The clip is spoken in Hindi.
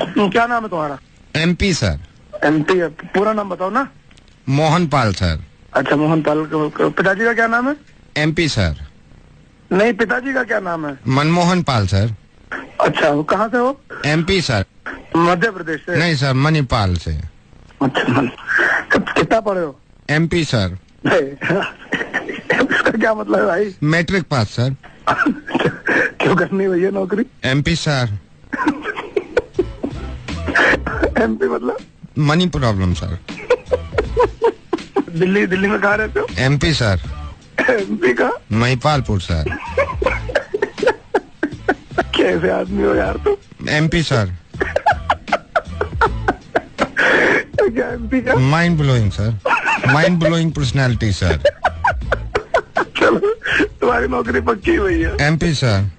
क्या नाम है तुम्हारा? MP sir. MP है, पूरा नाम बताओ ना। मोहन पाल सर। अच्छा मोहन पाल। पिताजी का क्या नाम है? MP sir. नहीं, पिताजी का क्या नाम है? मनमोहन पाल सर। अच्छा, वो कहाँ से हो? MP sir. मध्य प्रदेश से? नहीं सर, मणिपाल से। अच्छा, कितना पढ़े हो? MP sir. इसका क्या मतलब है भाई? Matric pass sir. क्यों करनी भैया नौकरी? MP sir. MP मतलब? Money problem sir. दिल्ली में कहाँ रहते हो? MP sir. MP का? महिपालपुर सर। कैसे आदमी हो यार तुम? MP sir. क्या MP का? Mind blowing sir. Mind blowing personality sir. चलो, तुम्हारी नौकरी पक्की हुई है। MP sir.